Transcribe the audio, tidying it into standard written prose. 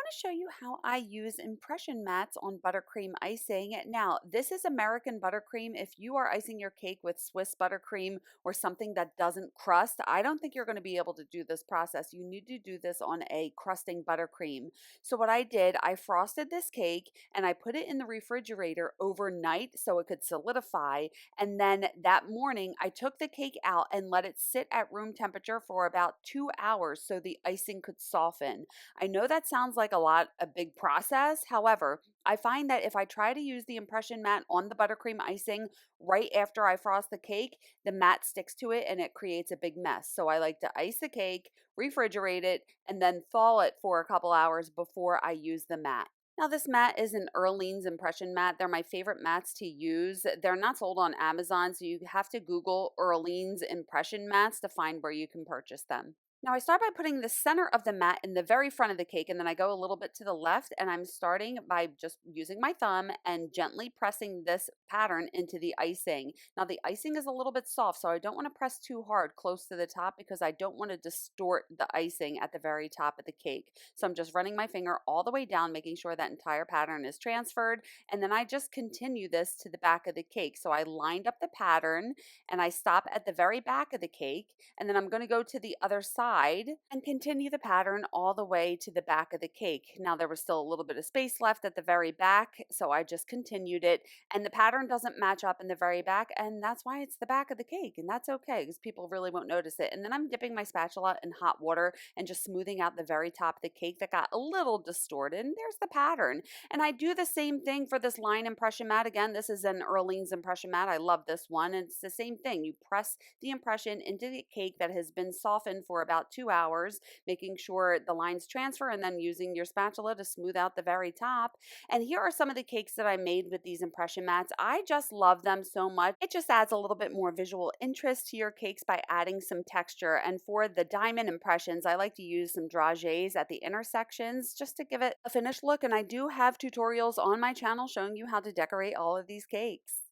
want to show you how I use impression mats on buttercream icing. Now, this is American buttercream. If you are icing your cake with Swiss buttercream or something that doesn't crust, I don't think you're going to be able to do this process. You need to do this on a crusting buttercream. So what I did, I frosted this cake and I put it in the refrigerator overnight so it could solidify. And then that morning, I took the cake out and let it sit at room temperature for about 2 hours so the icing could soften. I know that sounds like a big process. However, I find that if I try to use the impression mat on the buttercream icing right after I frost the cake, the mat sticks to it and it creates a big mess. So I like to ice the cake, refrigerate it, and then thaw it for a couple hours before I use the mat. Now, this mat is an Karolyns impression mat. They're my favorite mats to use. They're not sold on Amazon, so you have to Google Karolyns impression mats to find where you can purchase them. Now I start by putting the center of the mat in the very front of the cake, and then I go a little bit to the left, and I'm starting by just using my thumb and gently pressing this pattern into the icing. Now the icing is a little bit soft, so I don't want to press too hard close to the top because I don't want to distort the icing at the very top of the cake. So I'm just running my finger all the way down, making sure that entire pattern is transferred, and then I just continue this to the back of the cake. So I lined up the pattern and I stop at the very back of the cake, and then I'm going to go to the other side and continue the pattern all the way to the back of the cake. Now there was still a little bit of space left at the very back, so I just continued it, and the pattern doesn't match up in the very back, and that's why it's the back of the cake, and that's okay because people really won't notice it. And then I'm dipping my spatula in hot water and just smoothing out the very top of the cake that got a little distorted, and there's the pattern. And I do the same thing for this line impression mat. Again, this is an Karolyns impression mat. I love this one, and it's the same thing. You press the impression into the cake that has been softened for about 2 hours, making sure the lines transfer, and then using your spatula to smooth out the very top. And here are some of the cakes that I made with these impression mats. I just love them so much. It just adds a little bit more visual interest to your cakes by adding some texture. And for the diamond impressions, I like to use some dragées at the intersections just to give it a finished look. And I do have tutorials on my channel showing you how to decorate all of these cakes.